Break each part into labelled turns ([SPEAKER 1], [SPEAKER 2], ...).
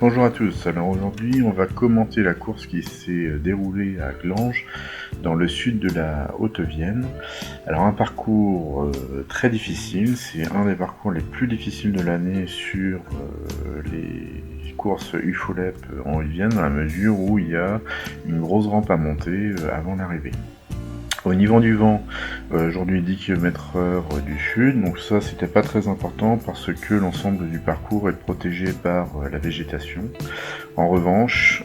[SPEAKER 1] Bonjour à tous, alors aujourd'hui on va commenter la course qui s'est déroulée à Glanges dans le sud de la Haute-Vienne. Alors un parcours très difficile, c'est un des parcours les plus difficiles de l'année sur les courses UFOLEP en Haute-Vienne, dans la mesure où il y a une grosse rampe à monter avant l'arrivée. Au niveau du vent, aujourd'hui 10 km/h du sud, donc ça c'était pas très important parce que l'ensemble du parcours est protégé par la végétation. En revanche,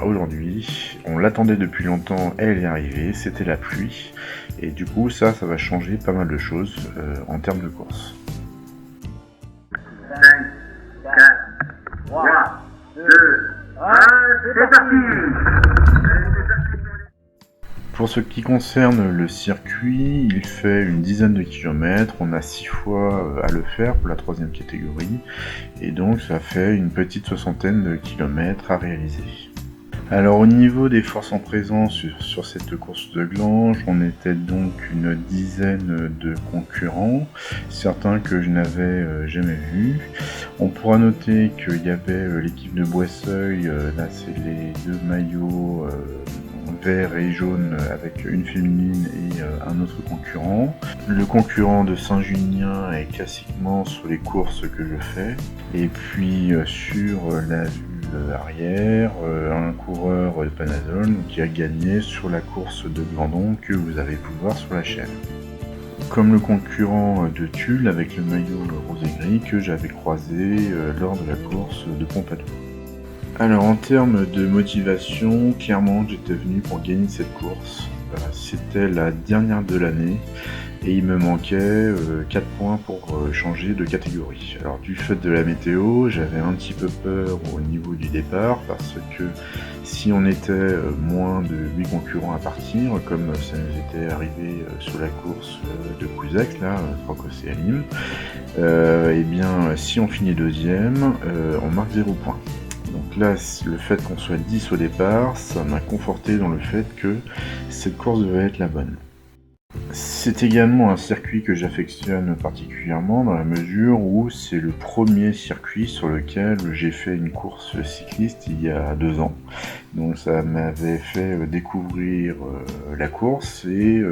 [SPEAKER 1] aujourd'hui, on l'attendait depuis longtemps, elle est arrivée, c'était la pluie, et du coup ça va changer pas mal de choses en termes de course.
[SPEAKER 2] 5, 4, 3, 2, 1, c'est parti!
[SPEAKER 1] Pour ce qui concerne le circuit, il fait une dizaine de kilomètres, on a 6 fois à le faire pour la troisième catégorie, et donc ça fait une petite soixantaine de kilomètres à réaliser. Alors au niveau des forces en présence sur cette course de Glanges, on était donc une dizaine de concurrents, certains que je n'avais jamais vus. On pourra noter qu'il y avait l'équipe de Boisseuil, là c'est les deux maillots vert et jaune avec une féminine et un autre concurrent. Le concurrent de Saint-Junien est classiquement sur les courses que je fais. Et puis sur la vue arrière, un coureur de Panazol qui a gagné sur la course de Glandon que vous avez pu voir sur la chaîne. Comme le concurrent de Tulle avec le maillot rose et gris que j'avais croisé lors de la course de Pompadour. Alors en termes de motivation, clairement j'étais venu pour gagner cette course. C'était la dernière de l'année et il me manquait 4 points pour changer de catégorie. Alors du fait de la météo, j'avais un petit peu peur au niveau du départ parce que si on était moins de 8 concurrents à partir, comme ça nous était arrivé sur la course de Couzac, là, Trocos et Alim, et bien si on finit deuxième, on marque 0 points. Donc là, le fait qu'on soit 10 au départ, ça m'a conforté dans le fait que cette course devait être la bonne. C'est également un circuit que j'affectionne particulièrement dans la mesure où c'est le premier circuit sur lequel j'ai fait une course cycliste il y a 2 ans. Donc ça m'avait fait découvrir la course et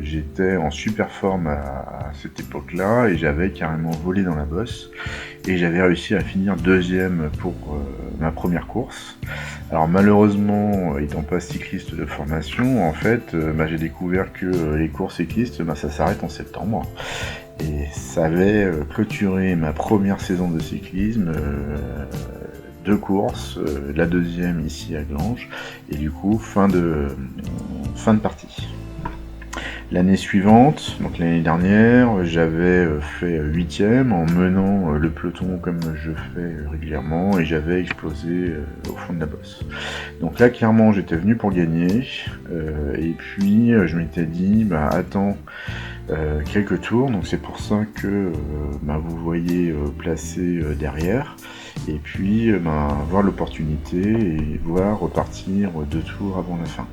[SPEAKER 1] j'étais en super forme à cette époque-là et j'avais carrément volé dans la bosse et j'avais réussi à finir deuxième pour ma première course. Alors malheureusement, étant pas cycliste de formation, en fait, j'ai découvert que les courses cyclistes, ça s'arrête en septembre. Et ça avait clôturé ma première saison de cyclisme, 2 courses, la deuxième ici à Glanges, et du coup, fin de partie. L'année suivante, donc l'année dernière, j'avais fait 8ème en menant le peloton comme je fais régulièrement et j'avais explosé au fond de la bosse. Donc là clairement j'étais venu pour gagner et puis je m'étais dit attends quelques tours, donc c'est pour ça que vous voyez placé derrière et puis voir l'opportunité et voir repartir 2 tours avant la fin.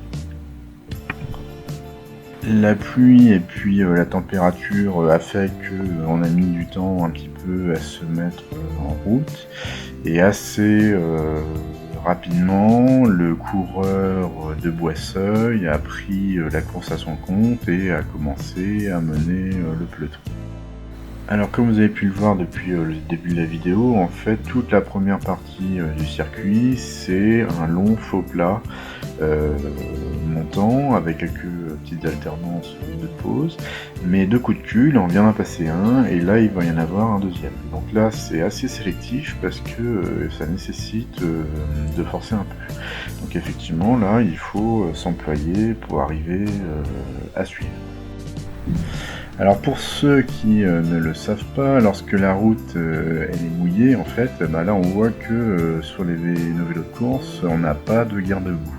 [SPEAKER 1] La pluie et puis la température a fait qu'on a mis du temps un petit peu à se mettre en route et assez rapidement le coureur de Boisseuil a pris la course à son compte et a commencé à mener le peloton. Alors comme vous avez pu le voir depuis le début de la vidéo, en fait toute la première partie du circuit c'est un long faux plat montant avec quelques petites alternances de pause, mais 2 coups de cul, là on vient d'en passer un et là il va y en avoir un deuxième. Donc là c'est assez sélectif parce que ça nécessite de forcer un peu. Donc effectivement là il faut s'employer pour arriver à suivre. Alors pour ceux qui ne le savent pas, lorsque la route elle est mouillée, en fait, là on voit que sur nos vélos de course, on n'a pas de garde-boue.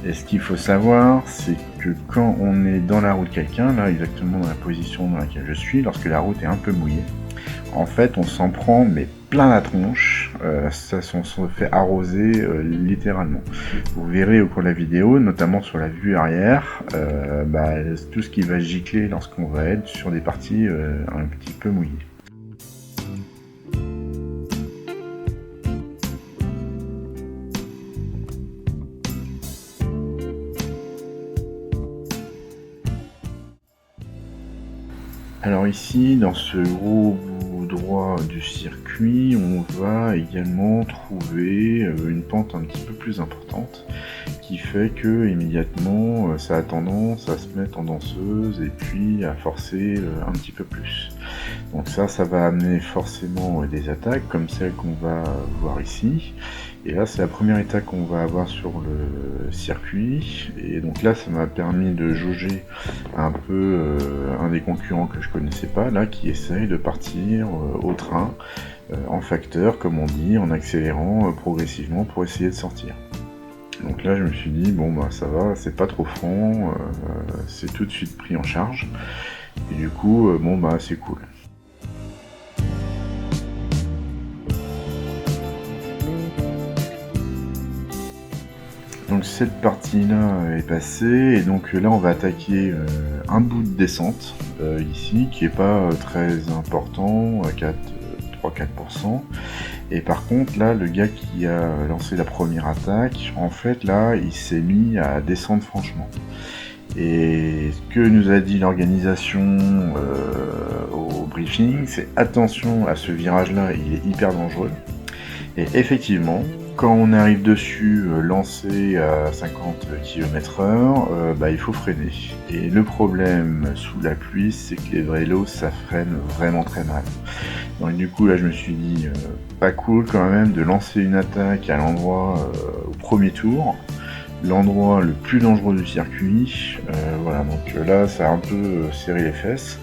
[SPEAKER 1] Et ce qu'il faut savoir, c'est que quand on est dans la roue de quelqu'un, là exactement dans la position dans laquelle je suis, lorsque la route est un peu mouillée, en fait on s'en prend mais plein la tronche, ça se fait arroser littéralement. Vous verrez au cours de la vidéo, notamment sur la vue arrière, tout ce qui va gicler lorsqu'on va être sur des parties un petit peu mouillées. Alors ici, dans ce gros bout droit du circuit, on va également trouver une pente un petit peu plus importante qui fait que immédiatement ça a tendance à se mettre en danseuse et puis à forcer un petit peu plus. Donc ça va amener forcément des attaques comme celles qu'on va voir ici. Et là, c'est la première étape qu'on va avoir sur le circuit. Et donc là, ça m'a permis de jauger un peu un des concurrents que je connaissais pas, là, qui essaye de partir au train, en facteur, comme on dit, en accélérant progressivement pour essayer de sortir. Donc là, je me suis dit, bon, bah ça va, c'est pas trop franc, c'est tout de suite pris en charge. Et du coup, bon, bah c'est cool. Donc cette partie-là est passée, et donc là on va attaquer un bout de descente ici, qui est pas très important, à 3-4%. Et par contre là, le gars qui a lancé la première attaque, en fait là, il s'est mis à descendre franchement. Et ce que nous a dit l'organisation au briefing, c'est attention à ce virage-là, il est hyper dangereux. Et effectivement, quand on arrive dessus lancé à 50 km/h, il faut freiner. Et le problème sous la pluie, c'est que les vélos, ça freine vraiment très mal. Donc du coup là je me suis dit, pas cool quand même de lancer une attaque à l'endroit au premier tour, l'endroit le plus dangereux du circuit. Voilà, donc là ça a un peu serré les fesses.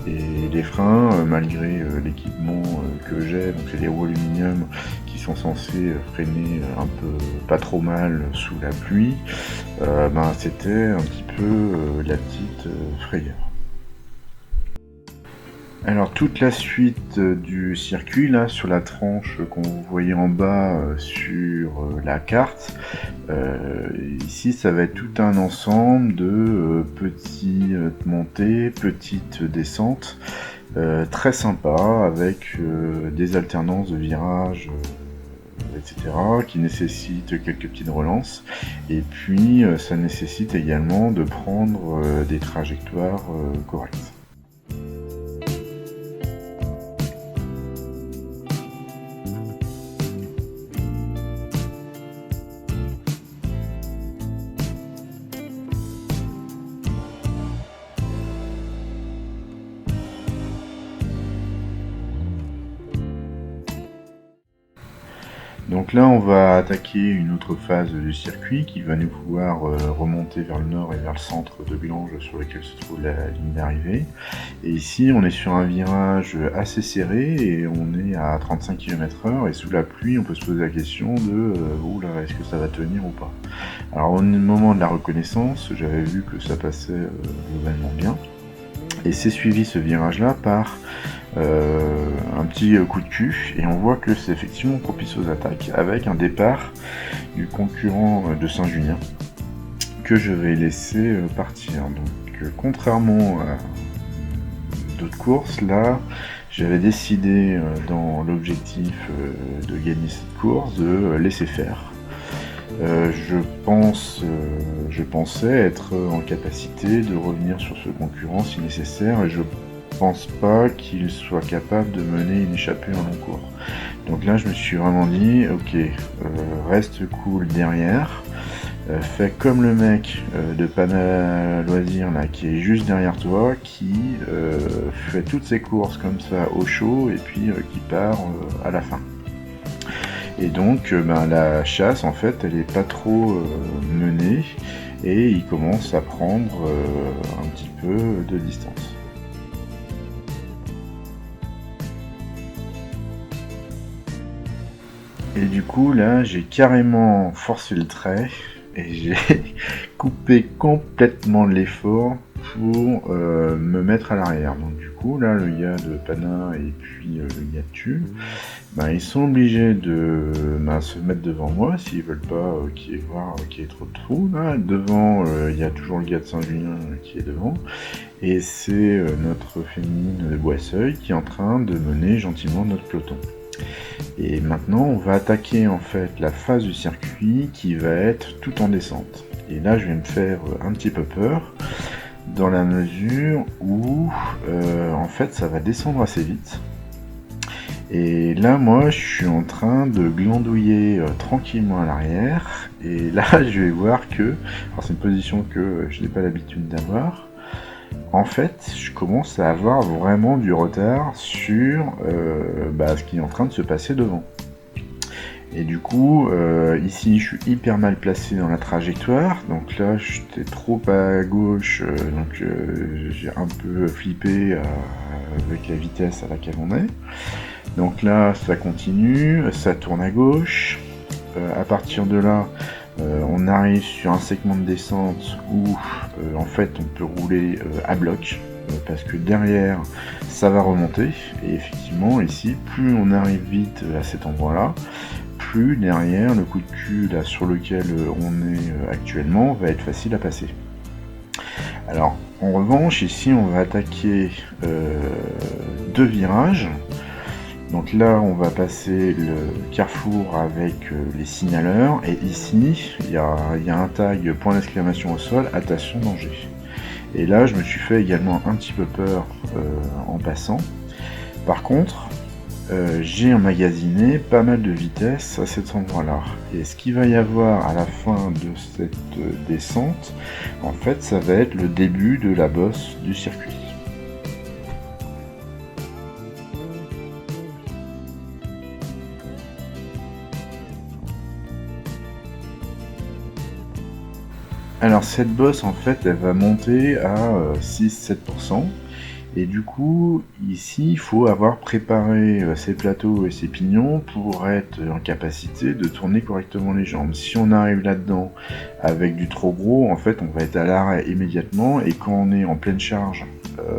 [SPEAKER 1] Et les freins, malgré l'équipement que j'ai, donc c'est des roues aluminium qui sont censés freiner un peu pas trop mal sous la pluie, c'était un petit peu la petite frayeur. Alors toute la suite du circuit, là sur la tranche qu'on voyait en bas sur la carte, ici ça va être tout un ensemble de petites montées, petites descentes, très sympa, avec des alternances de virages, etc., qui nécessitent quelques petites relances, et puis ça nécessite également de prendre des trajectoires correctes. Donc là, on va attaquer une autre phase du circuit qui va nous pouvoir remonter vers le nord et vers le centre de Glanges sur lequel se trouve la ligne d'arrivée. Et ici, on est sur un virage assez serré et on est à 35 km/h, et sous la pluie, on peut se poser la question de oula, est-ce que ça va tenir ou pas. Alors au moment de la reconnaissance, j'avais vu que ça passait globalement bien. Et c'est suivi ce virage-là par un petit coup de cul, et on voit que c'est effectivement propice aux attaques, avec un départ du concurrent de Saint-Junien que je vais laisser partir. Donc contrairement à d'autres courses, là j'avais décidé dans l'objectif de gagner cette course de laisser faire. Je pensais être en capacité de revenir sur ce concurrent si nécessaire, et je pense pas qu'il soit capable de mener une échappée en long cours. Donc là je me suis vraiment dit, ok, reste cool derrière, fais comme le mec de Pana Loisirs là, qui est juste derrière toi, qui fait toutes ses courses comme ça au chaud, et puis qui part à la fin. Et donc la chasse en fait elle est pas trop menée, et il commence à prendre un petit peu de distance. Et du coup là j'ai carrément forcé le trait et j'ai coupé complètement l'effort pour me mettre à l'arrière. Donc du coup là le gars de Pana et puis le gars de Tu, ils sont obligés de se mettre devant moi s'ils veulent pas qu'il y ait trop de trous. Là devant il y a toujours le gars de Saint-Junien qui est devant, et c'est notre féminine de Boisseuil qui est en train de mener gentiment notre peloton. Et maintenant on va attaquer en fait la phase du circuit qui va être tout en descente. Et là je vais me faire un petit peu peur. dans la mesure où en fait ça va descendre assez vite. Et là moi je suis en train de glandouiller tranquillement à l'arrière, et là je vais voir que, alors c'est une position que je n'ai pas l'habitude d'avoir, en fait je commence à avoir vraiment du retard sur ce qui est en train de se passer devant. Et du coup, ici je suis hyper mal placé dans la trajectoire, donc là j'étais trop à gauche, donc j'ai un peu flippé avec la vitesse à laquelle on est. Donc là ça continue, ça tourne à gauche, à partir de là on arrive sur un segment de descente où en fait on peut rouler à bloc, parce que derrière ça va remonter, et effectivement ici plus on arrive vite à cet endroit là, plus derrière le coup de cul là sur lequel on est actuellement va être facile à passer. Alors en revanche ici on va attaquer deux virages. Donc là on va passer le carrefour avec les signaleurs, et ici il y a un tag point d'exclamation au sol, attention danger. Et là je me suis fait également un petit peu peur en passant. Par contre j'ai emmagasiné pas mal de vitesse à cet endroit-là. Et ce qu'il va y avoir à la fin de cette descente, en fait, ça va être le début de la bosse du circuit. Alors cette bosse, en fait, elle va monter à 6-7%. Et du coup, ici, il faut avoir préparé ses plateaux et ses pignons pour être en capacité de tourner correctement les jambes. Si on arrive là-dedans avec du trop gros, en fait, on va être à l'arrêt immédiatement, et quand on est en pleine charge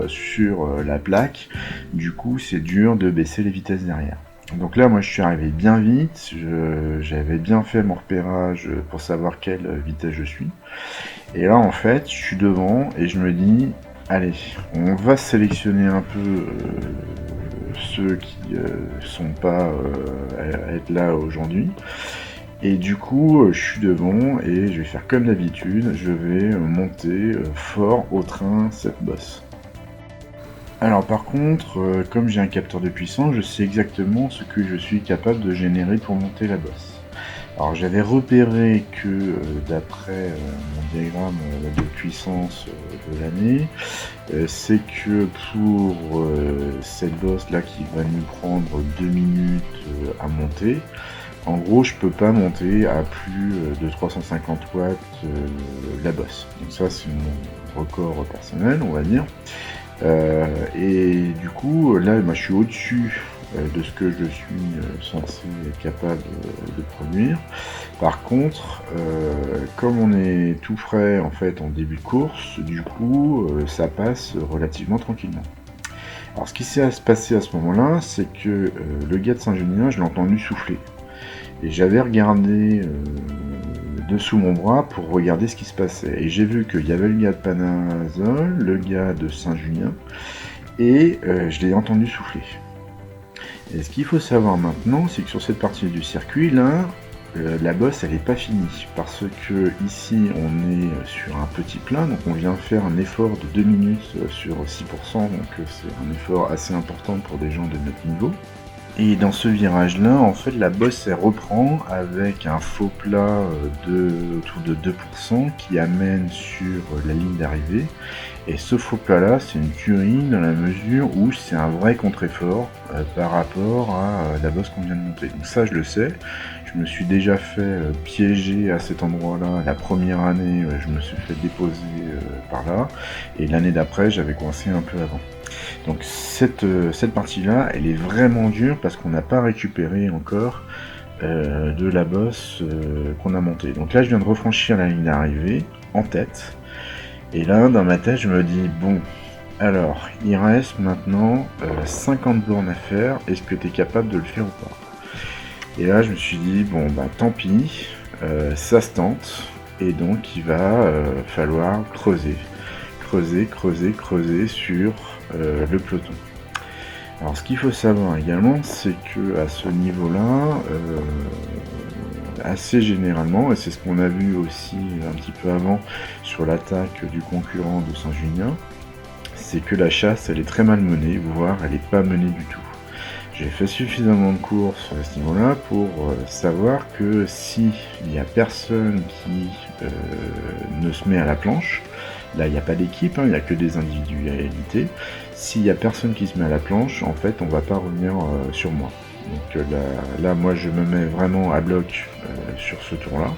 [SPEAKER 1] sur la plaque, du coup, c'est dur de baisser les vitesses derrière. Donc là, moi, je suis arrivé bien vite, j'avais bien fait mon repérage pour savoir quelle vitesse je suis. Et là, en fait, je suis devant et je me dis... Allez, on va sélectionner un peu ceux qui sont pas à être là aujourd'hui. Et du coup, je suis devant et je vais faire comme d'habitude, je vais monter fort au train cette bosse. Alors par contre, comme j'ai un capteur de puissance, je sais exactement ce que je suis capable de générer pour monter la bosse. Alors j'avais repéré que d'après mon diagramme de puissance de l'année, c'est que pour cette bosse là qui va nous prendre 2 minutes à monter, en gros je peux pas monter à plus de 350 watts la bosse. Donc ça c'est mon record personnel, on va dire. Et du coup là moi, je suis au-dessus de ce que je suis censé être capable de produire. Par contre, comme on est tout frais en fait en début de course, du coup ça passe relativement tranquillement. Alors ce qui s'est passé à ce moment-là, c'est que le gars de Saint-Junien, je l'ai entendu souffler. Et j'avais regardé dessous mon bras pour regarder ce qui se passait. Et j'ai vu qu'il y avait le gars de Panazol, le gars de Saint-Junien, et je l'ai entendu souffler. Et ce qu'il faut savoir maintenant, c'est que sur cette partie du circuit, là, la bosse, elle n'est pas finie. Parce que ici, on est sur un petit plat, donc on vient faire un effort de 2 minutes sur 6%, donc c'est un effort assez important pour des gens de notre niveau. Et dans ce virage-là, en fait, la bosse, elle reprend avec un faux plat autour de 2% qui amène sur la ligne d'arrivée. Et ce faux plat-là, c'est une tuerie dans la mesure où c'est un vrai contre-effort par rapport à la bosse qu'on vient de monter. Donc ça, je le sais. Je me suis déjà fait piéger à cet endroit-là. La première année, je me suis fait déposer par là. Et l'année d'après, j'avais coincé un peu avant. Donc cette partie-là, elle est vraiment dure parce qu'on n'a pas récupéré encore de la bosse qu'on a montée. Donc là, je viens de refranchir la ligne d'arrivée en tête. Et là, dans ma tête, je me dis, bon, alors, il reste maintenant 50 bornes à faire. Est-ce que tu es capable de le faire ou pas? Et là, je me suis dit, bon, bah tant pis, ça se tente. Et donc, il va falloir creuser sur le peloton. Alors ce qu'il faut savoir également, c'est que à ce niveau-là, assez généralement, et c'est ce qu'on a vu aussi un petit peu avant sur l'attaque du concurrent de Saint-Junien, c'est que la chasse elle est très mal menée, voire elle n'est pas menée du tout. J'ai fait suffisamment de courses à ce niveau-là pour savoir que si il n'y a personne qui ne se met à la planche, là il n'y a pas d'équipe, il n'y a que des individualités, s'il n'y a personne qui se met à la planche, en fait on va pas revenir sur moi. Donc là moi je me mets vraiment à bloc sur ce tour-là.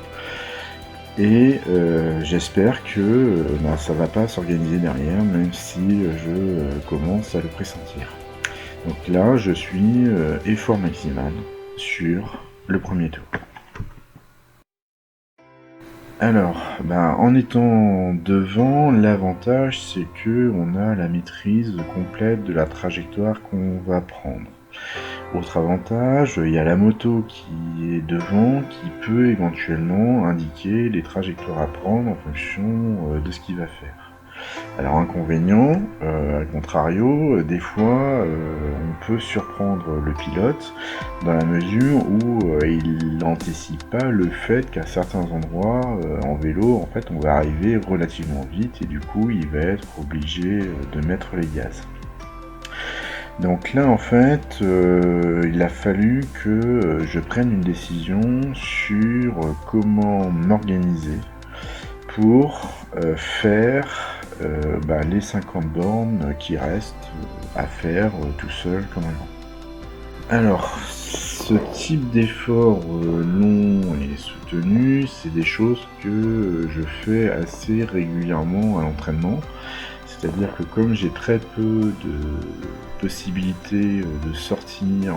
[SPEAKER 1] Et j'espère que ça va pas s'organiser derrière, même si je commence à le pressentir. Donc là, je suis effort maximal sur le premier tour. Alors, en étant devant, l'avantage c'est que on a la maîtrise complète de la trajectoire qu'on va prendre. Autre avantage, il y a la moto qui est devant, qui peut éventuellement indiquer les trajectoires à prendre en fonction de ce qu'il va faire. Alors inconvénient, à contrario, des fois on peut surprendre le pilote dans la mesure où il n'anticipe pas le fait qu'à certains endroits en vélo, en fait, on va arriver relativement vite et du coup il va être obligé de mettre les gaz. Donc là en fait il a fallu que je prenne une décision sur comment m'organiser pour faire les 50 bornes qui restent à faire tout seul comme un grand. Alors ce type d'effort long et soutenu, c'est des choses que je fais assez régulièrement à l'entraînement. C'est-à-dire que comme j'ai très peu de possibilités de sortir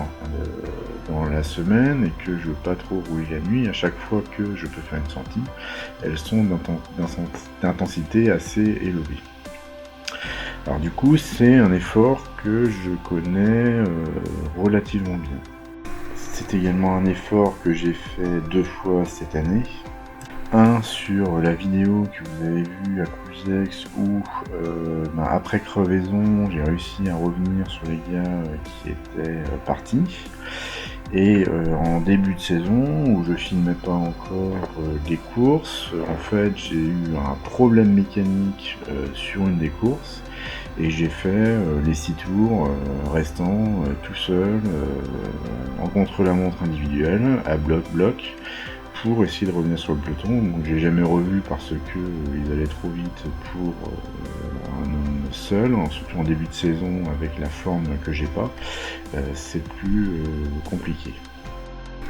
[SPEAKER 1] dans la semaine et que je veux pas trop rouler la nuit, à chaque fois que je peux faire une sortie, elles sont d'intensité assez élevée. Alors du coup, c'est un effort que je connais relativement bien. C'est également un effort que j'ai fait 2 fois cette année. Un sur la vidéo que vous avez vue à Couzex où après crevaison j'ai réussi à revenir sur les gars qui étaient partis, et en début de saison où je filmais pas encore des courses, en fait j'ai eu un problème mécanique sur une des courses et j'ai fait les 6 tours restants tout seul en contre-la-montre individuelle à bloc pour essayer de revenir sur le peloton. Donc j'ai jamais revu parce que ils allaient trop vite pour un homme seul, surtout en début de saison avec la forme que j'ai pas, c'est plus compliqué.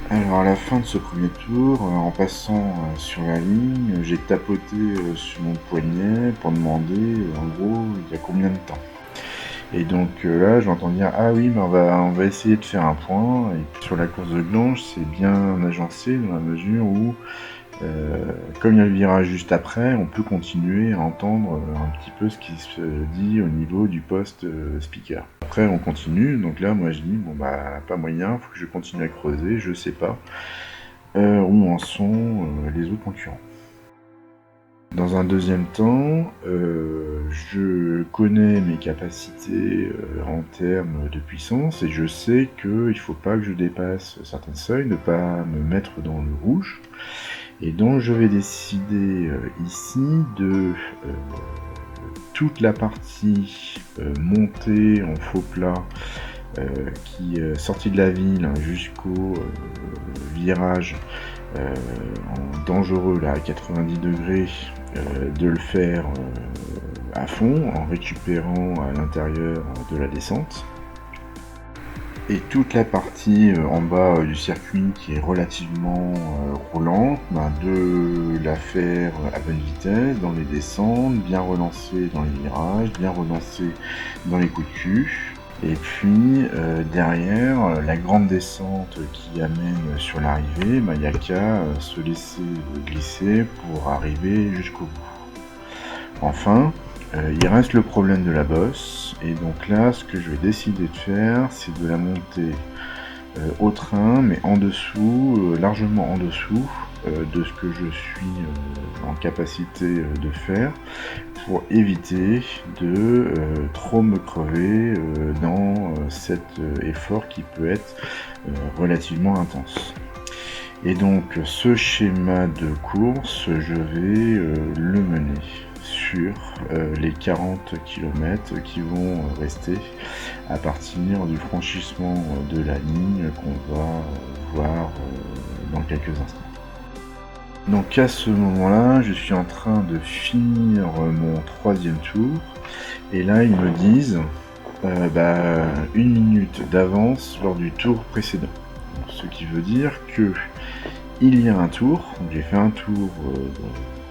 [SPEAKER 1] Alors à la fin de ce premier tour, en passant sur la ligne, j'ai tapoté sur mon poignet pour demander en gros il y a combien de temps. Et donc là j'entends dire ah oui mais on va essayer de faire un point, et puis sur la course de Glange c'est bien agencé dans la mesure où comme il y a le virage juste après, on peut continuer à entendre un petit peu ce qui se dit au niveau du poste speaker. Après on continue, donc là moi je dis pas moyen, faut que je continue à creuser, je sais pas où en sont les autres concurrents. Dans un deuxième temps, je connais mes capacités en termes de puissance et je sais qu'il ne faut pas que je dépasse certains seuils, ne pas me mettre dans le rouge. Et donc je vais décider ici de toute la partie montée en faux plat qui est sortie de la ville jusqu'au virage en dangereux là à 90 degrés, de le faire à fond en récupérant à l'intérieur de la descente, et toute la partie en bas du circuit qui est relativement roulante, de la faire à bonne vitesse dans les descentes, bien relancer dans les virages, bien relancer dans les coups de cul. Et puis derrière, la grande descente qui amène sur l'arrivée, il n'y a qu'à se laisser glisser pour arriver jusqu'au bout. Enfin, il reste le problème de la bosse, et donc là, ce que je vais décider de faire, c'est de la monter au train, mais en dessous, largement en dessous de ce que je suis en capacité de faire, pour éviter de trop me crever dans cet effort qui peut être relativement intense. Et donc ce schéma de course, je vais le mener sur les 40 km qui vont rester à partir du franchissement de la ligne qu'on va voir dans quelques instants. Donc à ce moment-là, je suis en train de finir mon 3e tour, et là ils me disent 1 minute d'avance lors du tour précédent. Donc, ce qui veut dire que il y a un tour, donc j'ai fait un tour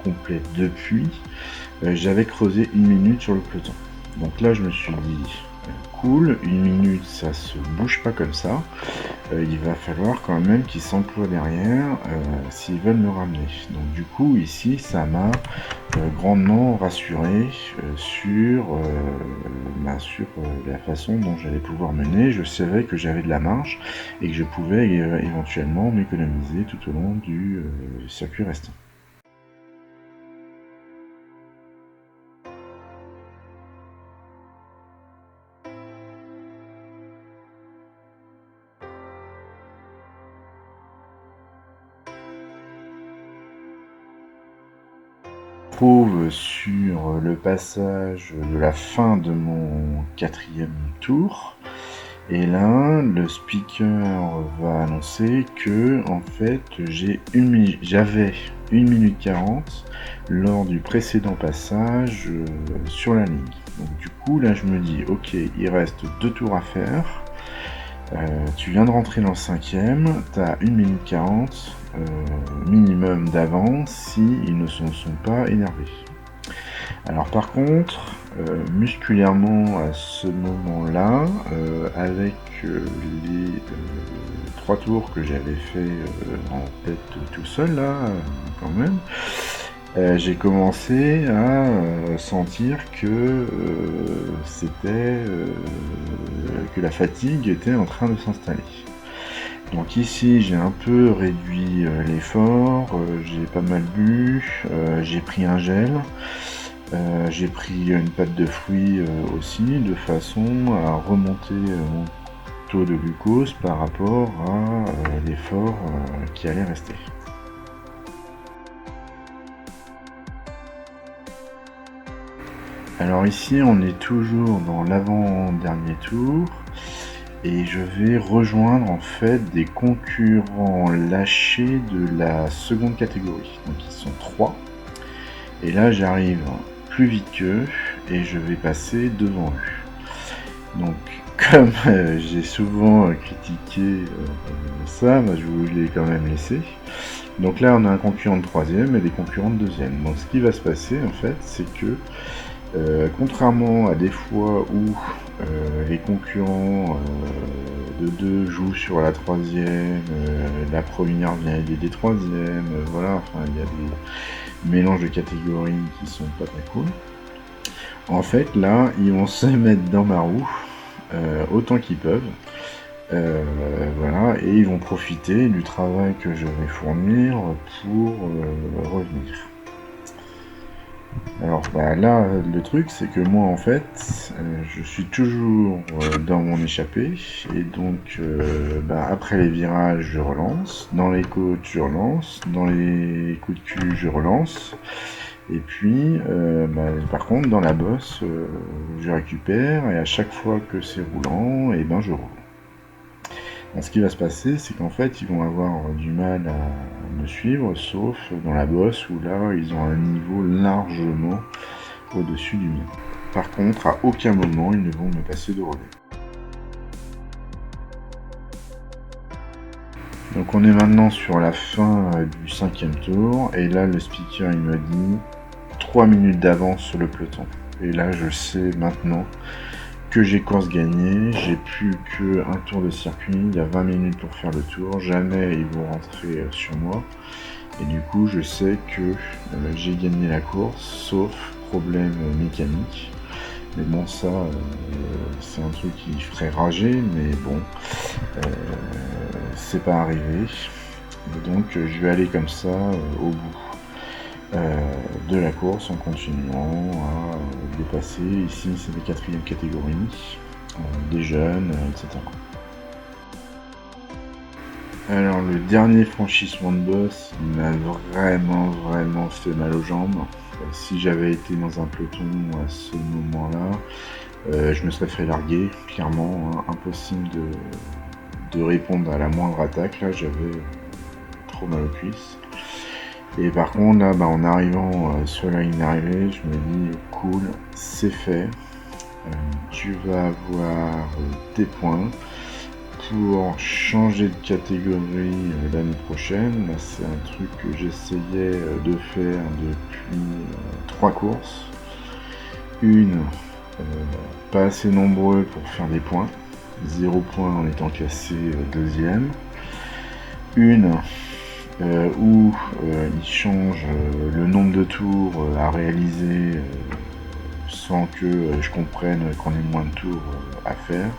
[SPEAKER 1] complet depuis, j'avais creusé 1 minute sur le peloton. Donc là je me suis dit, cool, 1 minute ça se bouge pas comme ça, il va falloir quand même qu'ils s'emploient derrière s'ils veulent me ramener. Donc du coup ici ça m'a grandement rassuré sur la façon dont j'allais pouvoir mener. Je savais que j'avais de la marge et que je pouvais éventuellement m'économiser tout au long du circuit restant. Sur le passage de la fin de mon 4e tour, et là le speaker va annoncer que en fait j'avais 1 minute 40 lors du précédent passage sur la ligne. Donc du coup là je me dis ok, il reste 2 tours à faire, tu viens de rentrer dans le 5e, tu as 1 minute 40 minimum d'avance si ils ne se sont pas énervés. Alors par contre, musculairement à ce moment-là, avec les 3 tours que j'avais fait en tête tout seul là, quand même, j'ai commencé à sentir que que la fatigue était en train de s'installer. Donc ici j'ai un peu réduit l'effort, j'ai pas mal bu, j'ai pris un gel, j'ai pris une pâte de fruits aussi, de façon à remonter mon taux de glucose par rapport à l'effort qui allait rester. Alors ici on est toujours dans l'avant-dernier tour, et je vais rejoindre en fait des concurrents lâchés de la seconde catégorie. Donc ils sont 3. Et là j'arrive plus vite qu'eux et je vais passer devant eux. Donc comme j'ai souvent critiqué ça, je voulais quand même laisser. Donc là on a un concurrent de 3e et des concurrents de 2e. Donc ce qui va se passer en fait, c'est que contrairement à des fois où les concurrents de 2 jouent sur la 3e, la première vient aider des 3e, voilà, enfin il y a des mélanges de catégories qui sont pas très cool. En fait là, ils vont se mettre dans ma roue autant qu'ils peuvent. Voilà, et ils vont profiter du travail que je vais fournir pour revenir. Alors là, le truc c'est que moi en fait, je suis toujours dans mon échappée, et donc après les virages je relance, dans les côtes je relance, dans les coups de cul je relance, et puis par contre dans la bosse je récupère, et à chaque fois que c'est roulant, et je roule. Donc, ce qui va se passer, c'est qu'en fait, ils vont avoir du mal à me suivre, sauf dans la bosse où là, ils ont un niveau largement au-dessus du mien. Par contre, à aucun moment, ils ne vont me passer de relais. Donc, on est maintenant sur la fin du 5e tour, et là, le speaker, il me dit 3 minutes d'avance sur le peloton. Et là, je sais maintenant que j'ai course gagnée, j'ai plus qu'un tour de circuit, il y a 20 minutes pour faire le tour, jamais ils vont rentrer sur moi, et du coup je sais que j'ai gagné la course, sauf problème mécanique. Mais bon, ça c'est un truc qui ferait rager, mais bon, c'est pas arrivé, et donc je vais aller comme ça au bout de la course en continuant à dépasser. Ici c'est des 4e catégories, des jeunes, etc. Alors le dernier franchissement de boss, il m'a vraiment fait mal aux jambes. Si j'avais été dans un peloton à ce moment-là, je me serais fait larguer, clairement, hein, impossible de répondre à la moindre attaque. Là, j'avais trop mal aux cuisses. Et par contre, là, en arrivant sur la ligne d'arrivée, je me dis cool, c'est fait. Tu vas avoir tes points pour changer de catégorie l'année prochaine. Là, c'est un truc que j'essayais de faire depuis 3 courses. Une, pas assez nombreux pour faire des points. 0 points en étant classé deuxième. Une où il change le nombre de tours à réaliser sans que je comprenne qu'on ait moins de tours à faire.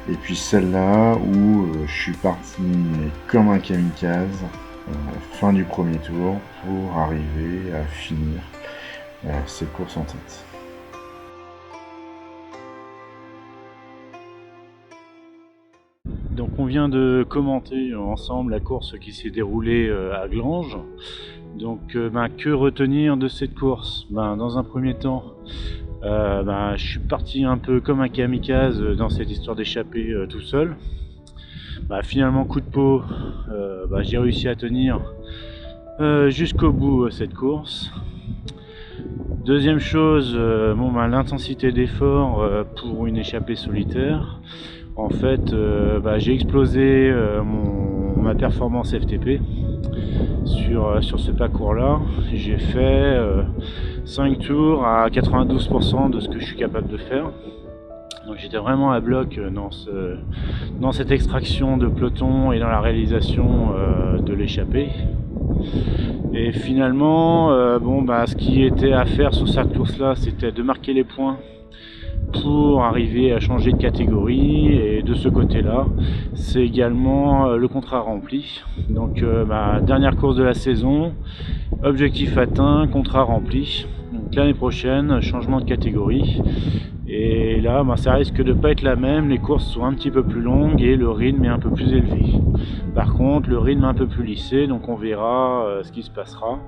[SPEAKER 1] Et puis celle-là où je suis parti comme un kamikaze fin du premier tour pour arriver à finir cette course en tête.
[SPEAKER 3] Donc on vient de commenter ensemble la course qui s'est déroulée à Glanges. Donc que retenir de cette course? Dans un premier temps, je suis parti un peu comme un kamikaze dans cette histoire d'échapper tout seul. Finalement, coup de peau, j'ai réussi à tenir jusqu'au bout cette course. Deuxième chose, l'intensité d'effort pour une échappée solitaire. En fait, j'ai explosé ma performance FTP sur ce parcours-là. J'ai fait 5 tours à 92% de ce que je suis capable de faire. Donc j'étais vraiment à bloc dans cette extraction de peloton et dans la réalisation de l'échappée. Et finalement, ce qui était à faire sur cette course-là, c'était de marquer les points pour arriver à changer de catégorie, et de ce côté-là, c'est également le contrat rempli. Donc dernière course de la saison, objectif atteint, contrat rempli. Donc l'année prochaine, changement de catégorie. Et là, ça risque de pas être la même, les courses sont un petit peu plus longues et le rythme est un peu plus élevé. Par contre, le rythme est un peu plus lissé, donc on verra ce qui se passera.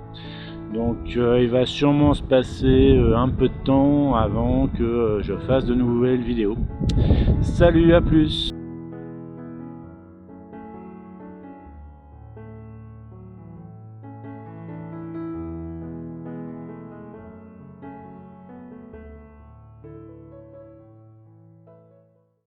[SPEAKER 3] Donc il va sûrement se passer un peu de temps avant que je fasse de nouvelles vidéos. Salut, à plus!